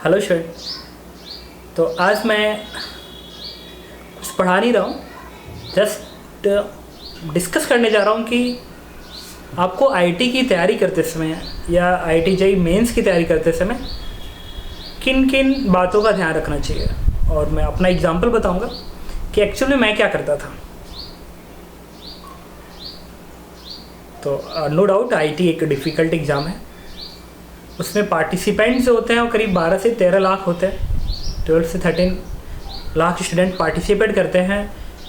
Hello sir. तो आज मैं कुछ पढ़ा नहीं रहा हूँ, जस्ट डिस्कस करने जा रहा हूँ कि आपको आईटी की तैयारी करते समय या आईटी जेईई मेंस की तैयारी करते समय किन किन बातों का ध्यान रखना चाहिए। और मैं अपना एग्जांपल बताऊँगा कि एक्चुअली मैं क्या करता था। तो नो डाउट आईटी एक डिफ़िकल्ट एग्ज़ाम है। उसमें पार्टिसिपेंट्स जो होते हैं वो करीब 12 से 13 लाख होते हैं। 12 से 13 लाख स्टूडेंट पार्टिसिपेट करते हैं।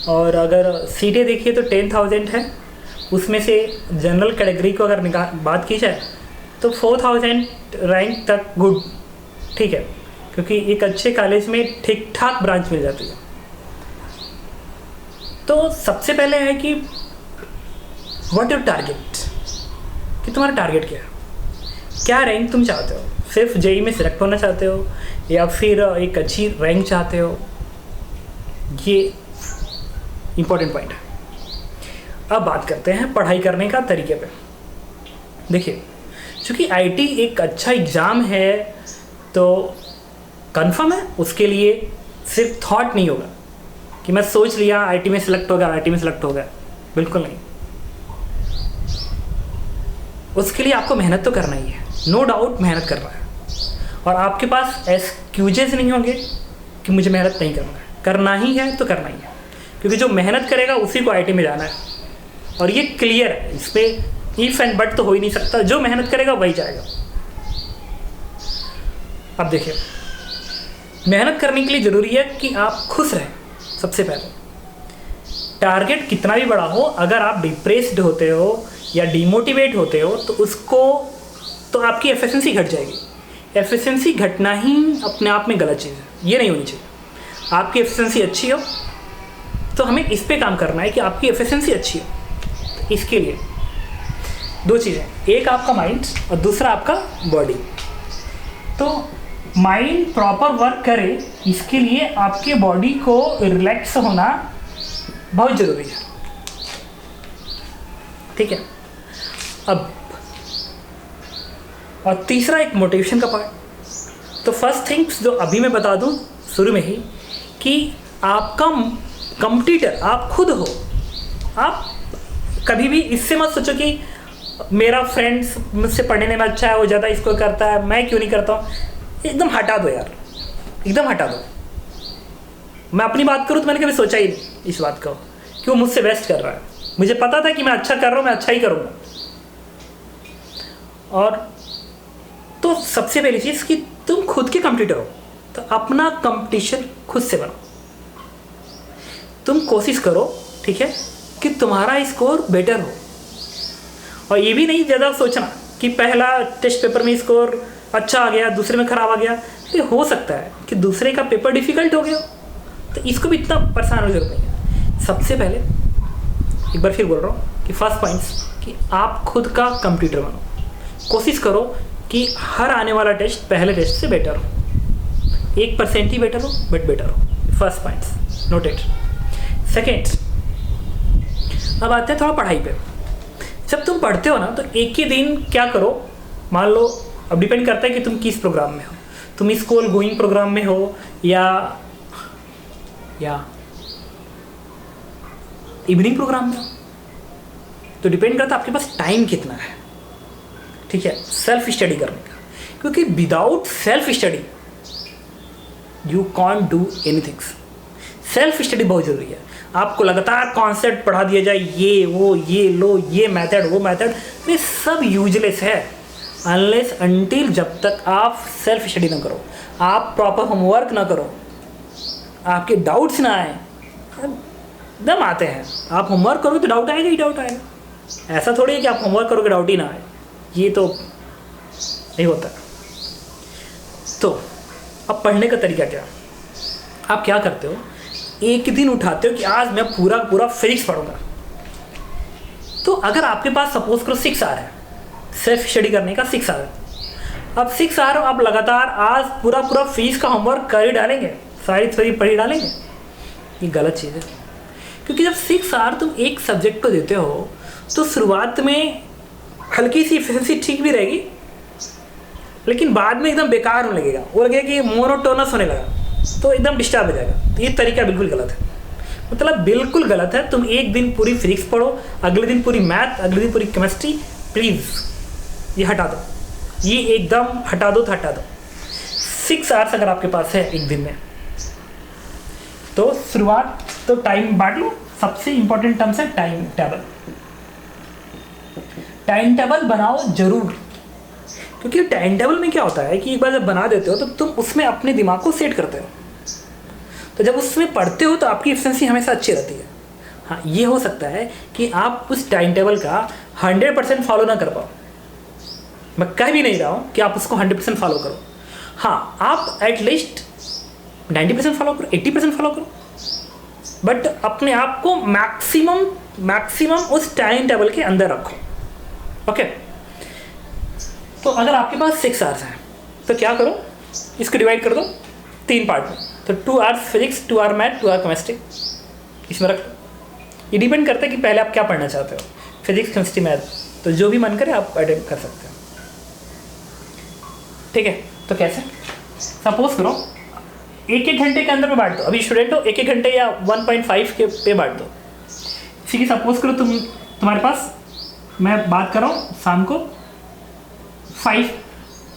और अगर सीटें देखिए तो 10,000 है। उसमें से जनरल कैटेगरी को अगर बात की जाए तो 4,000 रैंक तक गुड, ठीक है, क्योंकि एक अच्छे कॉलेज में ठीक ठाक ब्रांच मिल जाती है। तो सबसे पहले है कि व्हाट योर टारगेट, कि तुम्हारा टारगेट क्या है, क्या रैंक तुम चाहते हो। सिर्फ जेईई में सिलेक्ट होना चाहते हो या फिर एक अच्छी रैंक चाहते हो, ये इम्पोर्टेंट पॉइंट है। अब बात करते हैं पढ़ाई करने का तरीके पे। देखिए, चूँकि आईटी एक अच्छा एग्ज़ाम है तो कंफर्म है उसके लिए सिर्फ थॉट नहीं होगा कि मैं सोच लिया आईटी में सिलेक्ट होगा, आईटी में सिलेक्ट होगा, बिल्कुल नहीं। उसके लिए आपको मेहनत तो करना ही है, नो डाउट मेहनत कर रहा है। और आपके पास एक्सक्यूजेस नहीं होंगे कि मुझे मेहनत नहीं करना है, करना ही है तो करना ही है, क्योंकि जो मेहनत करेगा उसी को आईटी में जाना है। और ये क्लियर है, इस पर इफ एंड बट तो हो ही नहीं सकता, जो मेहनत करेगा वही जाएगा। अब देखिए, मेहनत करने के लिए ज़रूरी है कि आप खुश रहें। सबसे पहले टारगेट कितना भी बड़ा हो, अगर आप डिप्रेस्ड होते हो या डिमोटिवेट होते हो तो उसको तो आपकी एफिशिएंसी घट जाएगी। एफिशिएंसी घटना ही अपने आप में गलत चीज़ है, ये नहीं होनी चाहिए। आपकी एफिशिएंसी अच्छी हो तो हमें इस पे काम करना है कि आपकी एफिशिएंसी अच्छी हो। तो इसके लिए दो चीज़ें, एक आपका माइंड और दूसरा आपका बॉडी। तो माइंड प्रॉपर वर्क करे, इसके लिए आपके बॉडी को रिलैक्स होना बहुत ज़रूरी है, ठीक है। अब और तीसरा एक मोटिवेशन का पार्ट। तो फर्स्ट थिंग्स जो अभी मैं बता दूं शुरू में ही, कि आपका कंपटीटर आप खुद हो। आप कभी भी इससे मत सोचो कि मेरा फ्रेंड्स मुझसे पढ़ने में अच्छा है, वो ज़्यादा इसको करता है, मैं क्यों नहीं करता हूँ। एकदम हटा दो यार, एकदम हटा दो। मैं अपनी बात करूँ तो मैंने कभी सोचा ही नहीं इस बात को कि वो मुझसे बेस्ट कर रहा है। मुझे पता था कि मैं अच्छा कर रहा हूँ, मैं अच्छा ही करूँगा। और तो सबसे पहली चीज़ कि तुम खुद के कंपटीटर हो, तो अपना कंपटीशन खुद से बनाओ। तुम कोशिश करो, ठीक है, कि तुम्हारा स्कोर बेटर हो। और ये भी नहीं ज़्यादा सोचना कि पहला टेस्ट पेपर में स्कोर अच्छा आ गया, दूसरे में ख़राब आ गया। ये हो सकता है कि दूसरे का पेपर डिफ़िकल्ट हो गया, तो इसको भी इतना परेशान होने की जरूरत नहीं है। सबसे पहले एक बार फिर बोल रहा हूँ कि फर्स्ट पॉइंट्स कि आप खुद का कंप्यूटर बनो। कोशिश करो कि हर आने वाला टेस्ट पहले टेस्ट से बेटर हो, 1% ही बेटर हो, बट बेटर हो। First points noted. सेकेंड, अब आते हैं थोड़ा पढ़ाई पे। जब तुम पढ़ते हो ना तो एक ही दिन क्या करो, मान लो, अब डिपेंड करता है कि तुम किस प्रोग्राम में हो। तुम स्कूल गोइंग प्रोग्राम में हो या इवनिंग प्रोग्राम में हो, तो डिपेंड करता है आपके पास टाइम कितना है, ठीक है, सेल्फ स्टडी करने का। क्योंकि without self study you can't do anything. Self study बहुत ज़रूरी है। आपको लगातार कॉन्सेप्ट पढ़ा दिया जाए, ये वो, ये लो, ये मेथड, वो मेथड, ये सब यूजलेस है अनलेस अनटिल जब तक आप सेल्फ स्टडी ना करो, आप प्रॉपर होमवर्क ना करो, आपके डाउट्स ना आए। दम आते हैं, आप होमवर्क करोगे तो डाउट आएगा ही डाउट आएगा। ऐसा थोड़ी है कि आप होमवर्क करोगे डाउट ही ना आए, ये तो नहीं होता। तो अब पढ़ने का तरीका क्या, आप क्या करते हो, एक दिन उठाते हो कि आज मैं पूरा पूरा फिजिक्स पढ़ूंगा। तो अगर आपके पास सपोज करो 6 आवर है सेल्फ स्टडी करने का, 6 आवर, अब 6 आवर आप लगातार आज पूरा पूरा फिजिक्स का होमवर्क कर ही डालेंगे, सारी थ्योरी पढ़ ही डालेंगे, ये गलत चीज़ है। क्योंकि जब 6 आवर तुम एक सब्जेक्ट को देते हो तो शुरुआत में हल्की सी एफिशिएंसी ठीक भी रहेगी, लेकिन बाद में एकदम बेकार होने लगेगा, वो लगेगा कि मोनोटोनस होने लगा, तो एकदम डिस्टर्ब हो जाएगा। तो ये तरीका बिल्कुल गलत है, मतलब बिल्कुल गलत है। तुम एक दिन पूरी फिजिक्स पढ़ो, अगले दिन पूरी मैथ, अगले दिन पूरी केमिस्ट्री, प्लीज़ ये हटा दो, ये एकदम हटा दो तो हटा दो। 6 आवर्स अगर आपके पास है एक दिन में, तो शुरुआत तो टाइम बांट लो। सबसे इंपॉर्टेंट टर्म्स है टाइम टेबल। टाइम टेबल बनाओ जरूर, क्योंकि टाइम टेबल में क्या होता है कि एक बार जब बना देते हो तो तुम उसमें अपने दिमाग को सेट करते हो, तो जब उसमें पढ़ते हो तो आपकी एफिशिएंसी हमेशा अच्छी रहती है। हाँ, ये हो सकता है कि आप उस टाइम टेबल का 100% फॉलो ना कर पाओ, मैं कह भी नहीं रहा हूँ कि आप उसको 100% फॉलो करो। हाँ, आप एटलीस्ट 90% फॉलो करो, 80% फॉलो करो, बट अपने आप को मैक्सिमम उस टाइम टेबल के अंदर रखो। ओके, तो अगर आपके पास 6 आवर्स हैं तो क्या करो, इसको डिवाइड कर दो 3 पार्ट में। तो 2 hours physics, 2 hour math, 2 hour chemistry, इसमें रख लो। ये डिपेंड करता है कि पहले आप क्या पढ़ना चाहते हो, फिजिक्स, केमिस्ट्री, मैथ, तो जो भी मन करे आप अटेम्प्ट कर सकते हो। ठीक है, तो कैसे, सपोज करो 1-1 घंटे के अंदर में बांट दो। अभी स्टूडेंट हो, 1-1 घंटे या 1.5 के पे बांट दो। ठीक है, सपोज करो तुम्हारे पास, मैं बात कर रहा हूँ शाम को 5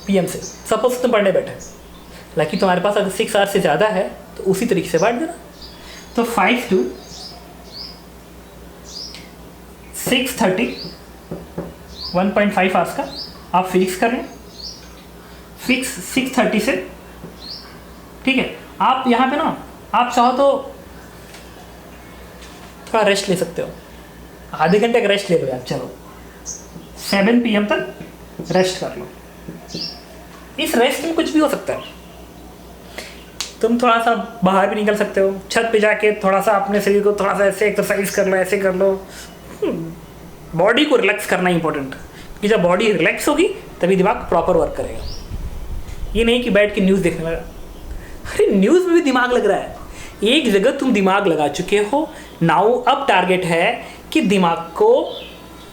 PM से, सपोज तुम पढ़ने बैठे, लाकि तुम्हारे पास अगर 6 आवर्स से ज़्यादा है तो उसी तरीके से बांट देना। तो 5 to 6:30, 1.5 आवर्स का आप फिजिक्स कर रहे हैं, फिक्स 6:30 से। ठीक है, आप यहाँ पे ना, आप चाहो तो थोड़ा रेस्ट ले सकते हो, आधे घंटे का रेस्ट ले लो यार, चलो 7 PM तक रेस्ट कर लो। इस रेस्ट में कुछ भी हो सकता है, तुम थोड़ा सा बाहर भी निकल सकते हो, छत पे जाके थोड़ा सा अपने शरीर को थोड़ा सा ऐसे एक्सरसाइज कर लो, ऐसे कर लो। बॉडी को रिलैक्स करना इंपॉर्टेंट है, कि जब बॉडी रिलैक्स होगी तभी दिमाग प्रॉपर वर्क करेगा। ये नहीं कि बैठ के न्यूज़ देखने लगा, अरे न्यूज़ में भी दिमाग लग रहा है, एक जगह तुम दिमाग लगा चुके हो, नाउ अब टारगेट है कि दिमाग को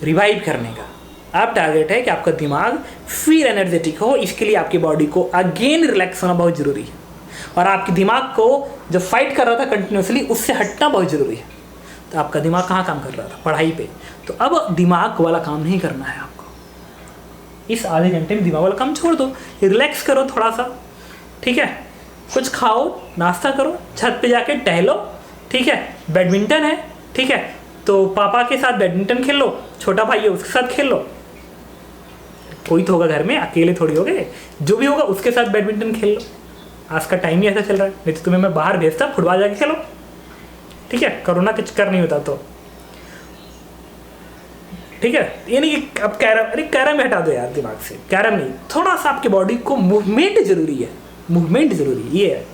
रिवाइव करने का। अब टारगेट है कि आपका दिमाग फिर एनर्जेटिक हो, इसके लिए आपकी बॉडी को अगेन रिलैक्स होना बहुत ज़रूरी है, और आपके दिमाग को जो फाइट कर रहा था कंटिन्यूसली, उससे हटना बहुत ज़रूरी है। तो आपका दिमाग कहाँ काम कर रहा था, पढ़ाई पे, तो अब दिमाग वाला काम नहीं करना है आपको। इस आधे घंटे में दिमाग वाला काम छोड़ दो, रिलैक्स करो थोड़ा सा। ठीक है, कुछ खाओ, नाश्ता करो, छत पे जाके टहलो। ठीक है, बैडमिंटन है, ठीक है, तो पापा के साथ बैडमिंटन खेल लो, छोटा भाई है उसके साथ खेल लो, कोई तो होगा घर में, अकेले थोड़ी हो गए, जो भी होगा उसके साथ बैडमिंटन खेल लो। आज का टाइम ही ऐसा चल रहा है, नहीं तो तुम्हें मैं बाहर भेजता फुटबॉल जाके खेलो। ठीक है, कोरोना के चक्कर नहीं होता तो। ठीक है, ये नहीं कि अब कैरम, अरे कैरम हटा दो यार दिमाग से, कैरम नहीं, थोड़ा सा आपकी बॉडी को मूवमेंट जरूरी है, मूवमेंट जरूरी है। ये है,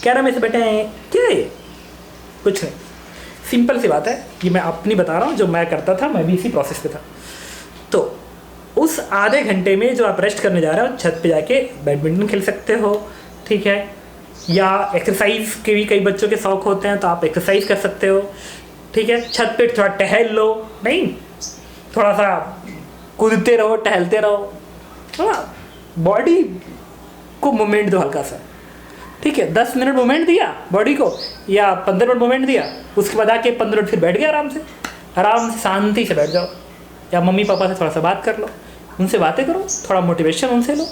कैरम ऐसे बैठे हैं क्या है, कुछ नहीं, सिंपल सी बात है, ये मैं अपनी बता रहा हूँ, जो मैं करता था, मैं भी इसी प्रोसेस पे था। तो उस आधे घंटे में जो आप रेस्ट करने जा रहे हो, छत पे जाके बैडमिंटन खेल सकते हो। ठीक है, या एक्सरसाइज के भी कई बच्चों के शौक होते हैं, तो आप एक्सरसाइज कर सकते हो। ठीक है, छत पे थोड़ा टहल लो, नहीं थोड़ा सा कूदते रहो, टहलते रहो, थोड़ा बॉडी को मूवमेंट दो हल्का सा। ठीक है, 10 मिनट मूवमेंट दिया बॉडी को, या 15 मिनट मूवमेंट दिया, उसके बाद आके 15 मिनट फिर बैठ गए आराम से शांति से बैठ जाओ, या मम्मी पापा से थोड़ा सा बात कर लो, उनसे बातें करो, थोड़ा मोटिवेशन उनसे लो।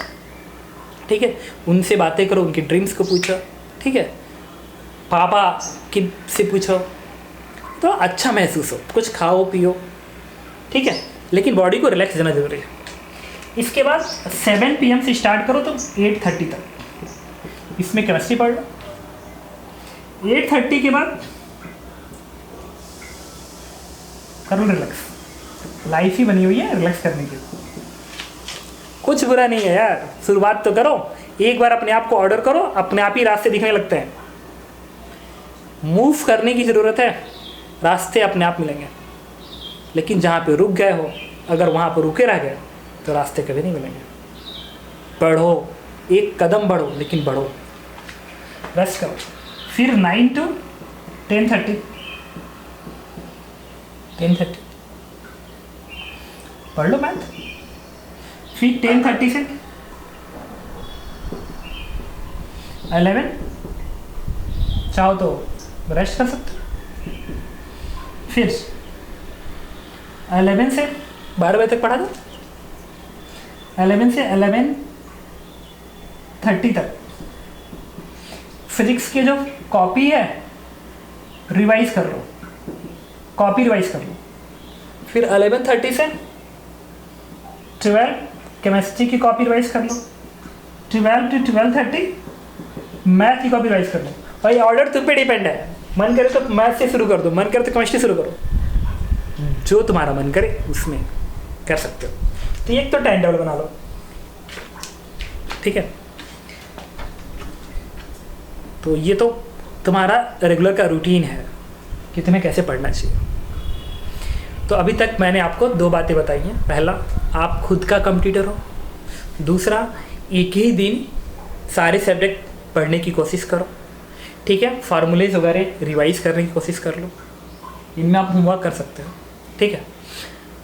ठीक है, उनसे बातें करो, उनकी ड्रीम्स को पूछो। ठीक है, पापा की से पूछो, तो अच्छा महसूस हो, कुछ खाओ पियो। ठीक है, लेकिन बॉडी को रिलैक्स देना जरूरी है। इसके बाद 7 PM से स्टार्ट करो तो 8:30 तक इसमें केमिस्ट्री पढ़ लो। 8:30 के बाद करो रिलैक्स, लाइफ ही बनी हुई है रिलैक्स करने की, कुछ बुरा नहीं है यार, शुरुआत तो करो, एक बार अपने आप को ऑर्डर करो, अपने आप ही रास्ते दिखने लगते हैं। मूव करने की ज़रूरत है, रास्ते अपने आप मिलेंगे, लेकिन जहाँ पे रुक गए हो, अगर वहाँ पर रुके रह गए तो रास्ते कभी नहीं मिलेंगे। बढ़ो, एक कदम बढ़ो, लेकिन बढ़ो, रेस्ट करो। फिर 9 to 10:30 पढ़ लो मैथ। फिर 10:30 से 11 चाहो तो रेस्ट कर सकते हो। फिर 11 से 12 बजे तक पढ़ा दो। 11 से 11:30 तक फिजिक्स की जो कॉपी है रिवाइज कर लो, कॉपी रिवाइज कर लो। फिर 11:30 से 12 केमिस्ट्री की कॉपी रिवाइज कर लो। 12 to 12:30 मैथ की कॉपी रिवाइज कर लो। भाई ऑर्डर तुम पे डिपेंड है, मन करे तो मैथ से शुरू कर दो, मन करे तो केमिस्ट्री शुरू करो, जो तुम्हारा मन करे उसमें कर सकते हो। तो एक तो टाइम टेबल बना लो, ठीक है। तो ये तो तुम्हारा रेगुलर का रूटीन है कि तुम्हें कैसे पढ़ना चाहिए। तो अभी तक मैंने आपको 2 बातें बताई हैं। पहला, आप खुद का कंप्यूटर हो। दूसरा, एक ही दिन सारे सब्जेक्ट पढ़ने की कोशिश करो, ठीक है। फार्मूलेज वगैरह रिवाइज करने की कोशिश कर लो, इनमें आप होमवर्क कर सकते हो, ठीक है।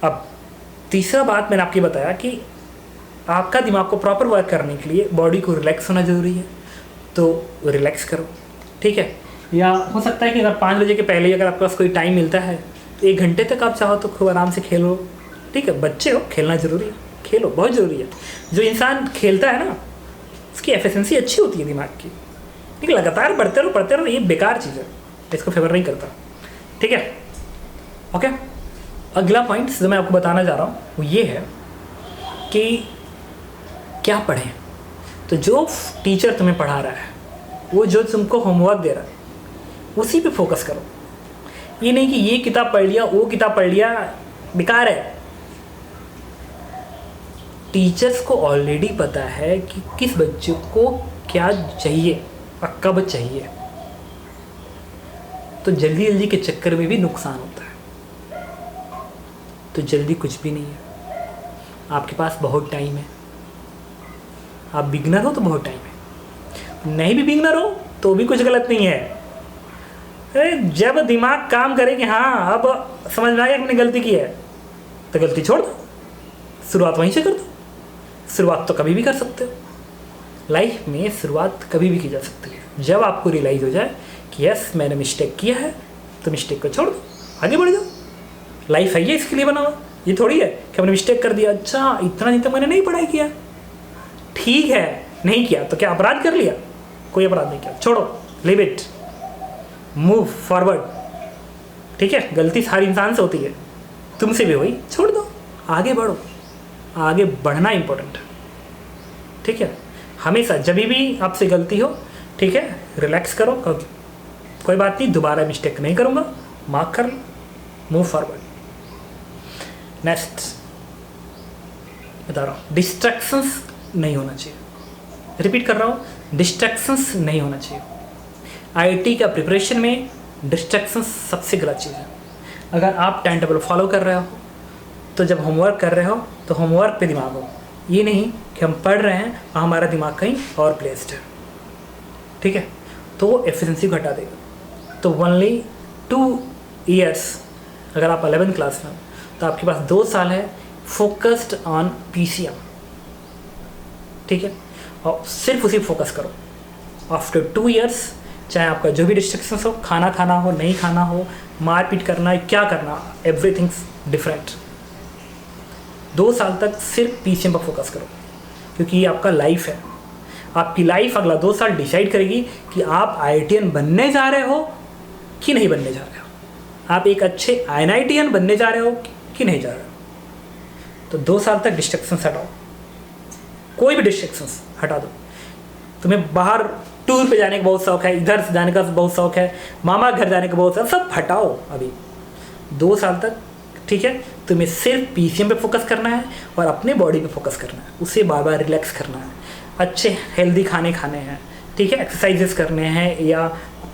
अब तीसरा बात मैंने आपको बताया कि आपका दिमाग को प्रॉपर वर्क करने के लिए बॉडी को रिलैक्स होना ज़रूरी है, तो रिलैक्स करो, ठीक है। या हो सकता है कि अगर 5 बजे के पहले ही अगर आपके पास कोई टाइम मिलता है, 1 घंटे तक आप चाहो तो खूब आराम से खेलो, ठीक है। बच्चे हो, खेलना ज़रूरी है, खेलो, बहुत ज़रूरी है। जो इंसान खेलता है ना, उसकी एफिशिएंसी अच्छी होती है दिमाग की, ठीक है। लगातार पढ़ते रहो, ये बेकार चीज़ है, इसको फेवर नहीं करता, ठीक है। ओके, अगला पॉइंट जो मैं आपको बताना चाह रहा हूँ वो ये है कि क्या पढ़ें। तो जो टीचर तुम्हें पढ़ा रहा है, वो जो तुमको होमवर्क दे रहा है, उसी पे फोकस करो। ये नहीं कि ये किताब पढ़ लिया, वो किताब पढ़ लिया, बेकार है। टीचर्स को ऑलरेडी पता है कि किस बच्चे को क्या चाहिए और कब चाहिए, तो जल्दी जल्दी के चक्कर में भी नुकसान होता है। तो जल्दी कुछ भी नहीं है, आपके पास बहुत टाइम है। आप बिगनर हो तो बहुत टाइम है, नहीं भी बिगनर हो तो भी कुछ गलत नहीं है। जब दिमाग काम करे कि हाँ अब समझ में आ गया अपनी गलती की है, तो गलती छोड़ दो, शुरुआत वहीं से कर दो। शुरुआत तो कभी भी कर सकते हो, लाइफ में शुरुआत कभी भी की जा सकती है। जब आपको रियलाइज़ हो जाए कि यस मैंने मिस्टेक किया है, तो मिस्टेक को छोड़ दो, आगे बढ़ जाओ। लाइफ है ये इसके लिए बना हुआ, ये थोड़ी है कि हमने मिस्टेक कर दिया, अच्छा इतना नहीं तो मैंने नहीं पढ़ाई किया, ठीक है नहीं किया तो क्या अपराध कर लिया? कोई अपराध नहीं किया, छोड़ो, लीव इट, मूव फॉरवर्ड, ठीक है। गलती हर इंसान से होती है, तुमसे भी हुई, छोड़ दो, आगे बढ़ो। आगे बढ़ना इंपॉर्टेंट है, ठीक है। हमेशा जब भी आपसे गलती हो, ठीक है, रिलैक्स करो, कोई बात नहीं, दोबारा मिस्टेक नहीं करूँगा, मार्क कर लो, मूव फॉरवर्ड। नेक्स्ट बता रहा हूँ, डिस्ट्रैक्शंस नहीं होना चाहिए। रिपीट कर रहा हूँ, डिस्ट्रैक्शंस नहीं होना चाहिए। आईआईटी का प्रिपरेशन में डिस्ट्रैक्शंस सबसे गलत चीज़ है। अगर आप टाइम टेबल फॉलो कर रहे हो, तो जब होमवर्क कर रहे हो तो होमवर्क पे दिमाग हो, ये नहीं कि हम पढ़ रहे हैं और हमारा दिमाग कहीं और प्लेस्ड है, ठीक है। तो वो एफिशिएंसी घटा देगा। तो ओनली 2 ईयर्स, अगर आप 11th क्लास में हो तो आपके पास 2 साल है फोकस्ड ऑन पीसीएम, ठीक है, और सिर्फ उसी फोकस करो। आफ्टर 2 ईयर्स, चाहे आपका जो भी डिस्ट्रैक्शंस हो, खाना खाना हो, नहीं खाना हो, मारपीट करना है, क्या करना, एवरीथिंग्स डिफरेंट। 2 साल तक सिर्फ पीसीएम पर फोकस करो, क्योंकि ये आपका लाइफ है। आपकी लाइफ अगला 2 साल डिसाइड करेगी कि आप आईआईटीएन बनने जा रहे हो कि नहीं बनने जा रहे हो, आप एक अच्छे एनआईटीएन बनने जा रहे हो कि नहीं जा रहे हो। तो 2 साल तक डिस्ट्रैक्शंस हटाओ, कोई भी डिस्ट्रैक्शंस हटा दो। तुम्हें बाहर टूर पे जाने का बहुत शौक है, इधर से जाने का बहुत शौक है, मामा घर जाने का बहुत शौक, सब हटाओ अभी 2 साल तक, ठीक है। तुम्हें सिर्फ पीसीएम पे फोकस करना है और अपने बॉडी पे फोकस करना है, उसे बार बार रिलैक्स करना है, अच्छे हेल्दी खाने खाने हैं, ठीक है, एक्सरसाइजेस करने हैं या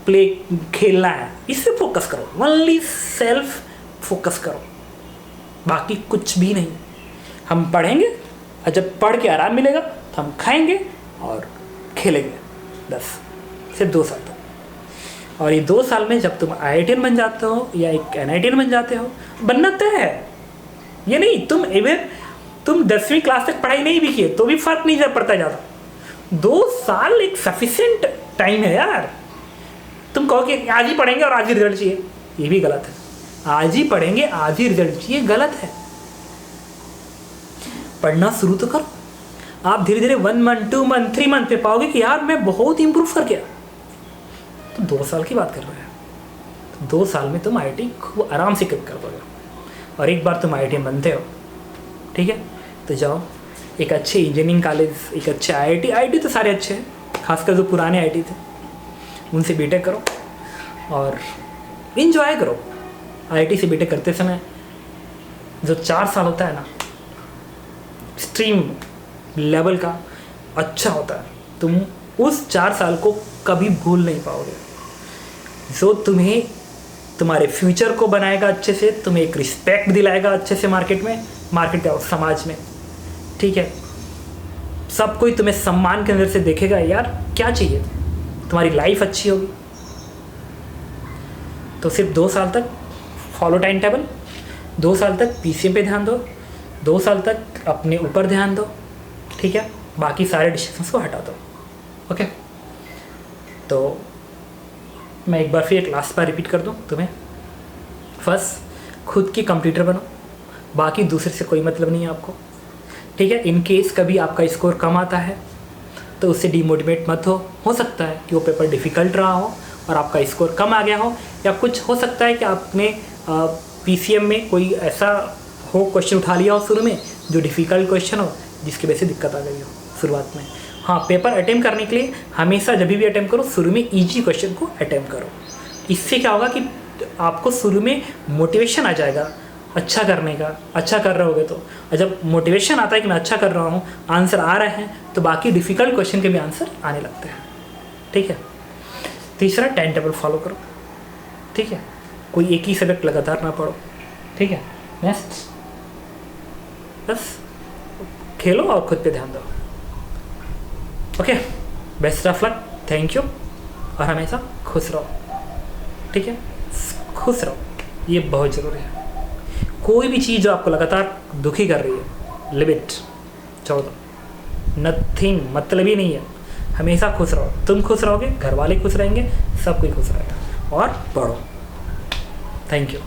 प्ले खेलना है, इस पर फोकस करो। ओनली सेल्फ फोकस करो, बाकी कुछ भी नहीं। हम पढ़ेंगे और जब पढ़ के आराम मिलेगा तो हम खाएंगे और खेलेंगे, बस सिर्फ 2 साल तक। और ये 2 साल में जब तुम आईआईटीएन बन जाते हो या एक एनआईटीएन बन जाते हो, बनना तय है। ये नहीं तुम 10वीं क्लास तक पढ़ाई नहीं भी किए तो भी फर्क नहीं पड़ता ज़्यादा। 2 साल एक सफिशिएंट टाइम है यार। तुम कहो कि आज ही पढ़ेंगे और आज ही रिजल्ट चाहिए, ये भी गलत है। आज ही पढ़ेंगे आज ही रिजल्ट चाहिए, गलत है। पढ़ना शुरू तो करो। आप धीरे धीरे 1 मंथ 2 मंथ 3 मंथ पे पाओगे कि यार मैं बहुत इंप्रूव कर गया। तो 2 साल की बात कर रहे हैं, तो 2 साल में तुम IIT खूब आराम से क्रैक कर दोगे। और एक बार तुम IIT बनते हो, ठीक है, तो जाओ एक अच्छे इंजीनियरिंग कॉलेज, एक अच्छे IIT तो सारे अच्छे हैं, खासकर जो पुराने IIT थे उनसे बीटेक करो और इन्जॉय करो। IIT से बीटेक करते समय जो 4 साल होता है ना, स्ट्रीम लेवल का अच्छा होता है। तुम उस 4 साल को कभी भूल नहीं पाओगे, जो तुम्हें तुम्हारे फ्यूचर को बनाएगा अच्छे से, तुम्हें एक रिस्पेक्ट दिलाएगा अच्छे से मार्केट का समाज में, ठीक है। सब कोई तुम्हें सम्मान के नज़र से देखेगा, यार क्या चाहिए, तुम्हारी लाइफ अच्छी होगी। तो सिर्फ 2 साल तक फॉलो टाइम टेबल, 2 साल तक PCM पे ध्यान दो, 2 साल तक अपने ऊपर ध्यान दो, ठीक है। बाकी सारे डिस्ट्रैक्शंस को हटा दो, ओके। तो मैं एक बार फिर एक लास्ट बार रिपीट कर दूं तुम्हें। फर्स्ट, खुद की कंप्यूटर बनो, बाकी दूसरे से कोई मतलब नहीं है आपको, ठीक है। इन केस कभी आपका स्कोर कम आता है तो उससे डिमोटिवेट मत हो सकता है कि वो पेपर डिफ़िकल्ट रहा हो और आपका स्कोर कम आ गया हो, या कुछ हो सकता है कि आपने PCM में कोई ऐसा हो क्वेश्चन उठा लिया हो शुरू में जो डिफ़िकल्ट क्वेश्चन हो, जिसकी वजह से दिक्कत आ गई हो शुरुआत में। हाँ, पेपर अटेम्प्ट करने के लिए हमेशा जब भी अटेम्प्ट करो शुरू में ईजी क्वेश्चन को अटेम्प्ट करो। इससे क्या होगा कि आपको शुरू में मोटिवेशन आ जाएगा अच्छा करने का। अच्छा कर रहे होगे तो, और जब मोटिवेशन आता है कि मैं अच्छा कर रहा हूँ, आंसर आ रहे हैं, तो बाकी डिफ़िकल्ट क्वेश्चन के भी आंसर आने लगते हैं, ठीक है। तीसरा, टाइम टेबल फॉलो करो, ठीक है। कोई एक ही सब्जेक्ट लगातार ना पढ़ो, ठीक है। नेक्स्ट, बस खेलो और खुद पे ध्यान दो, okay. Best of luck, thank you, और हमेशा खुश रहो, ठीक है। खुश रहो, ये बहुत ज़रूरी है। कोई भी चीज़ जो आपको लगातार दुखी कर रही है, लिव इट, छोड़ दो, नथिंग, मतलब ही नहीं है। हमेशा खुश रहो, तुम खुश रहोगे, घर वाले खुश रहेंगे, सब कोई खुश रहेगा। और पढ़ो, थैंक यू।